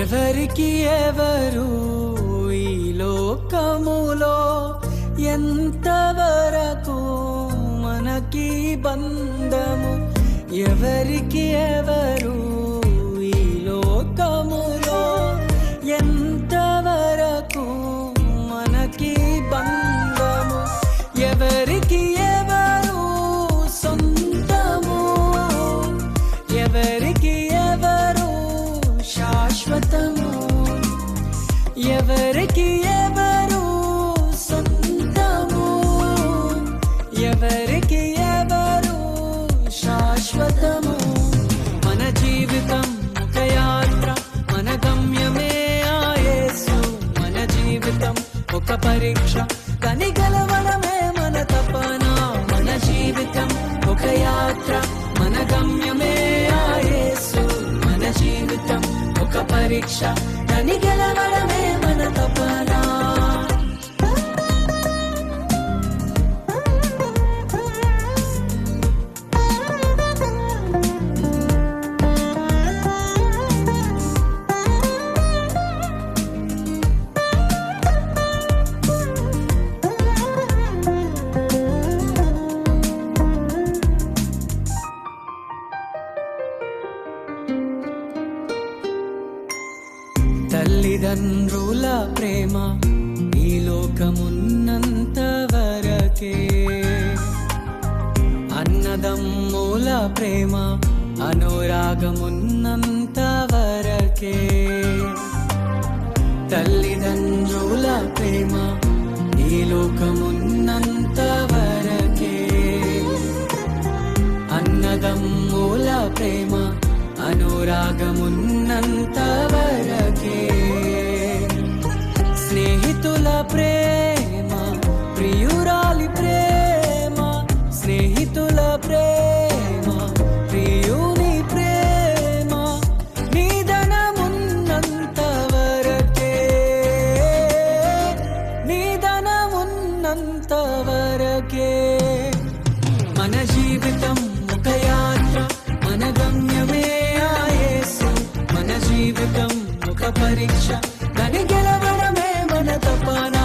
ఎవరికి ఎవరు ఈ లోకములో ఎంతవరకు మనకి బంధము? ఎవరికి ఎవరు ఈ లోకములో ఎంతవరకు మనకి బంధము? ఎవరికి ఎవరు సొంతము? ఎవరికి ఎవరు శాశ్వతము? ఎవరికి ఎవరు సొంతము? ఎవరికి ఎవరు శాశ్వతము? మన జీవితం ఒక యాత్ర, మన గమ్యమే ఆ యేసు. మన జీవితం ఒక పరీక్ష, కని గెలవడమే మన తపన. మన జీవితం ఒక యాత్ర, మన గమ్యమే ఆ యేసు. మన జీవితం ఒక పరీక్ష, కని గెలవడమే మన తపన. తల్లిదండ్రుల ప్రేమ ఈ లోకమున్నంత వరకే. అన్నదమ్ముల ప్రేమ అనురాగమున్నంత వరకే. తల్లిదండ్రుల ప్రేమ ఈ లోకమున్నంత వరకే. అన్నదమ్ముల ప్రేమ అనురాగమున్నంత వరకే. స్నేహితుల ప్రేమ, ప్రియురాలి ప్రేమ, స్నేహితుల ప్రేమ, ప్రియుని ప్రేమ నిధనమున్నంత వరకే. నిధనమున్నంత వరకే. మన జీవితం ఒక యాత్ర, మన గమ్యమే ఆ యేసు. మన జీవితం ఒక పరీక్ష, కని గెలవడమే మన తపన.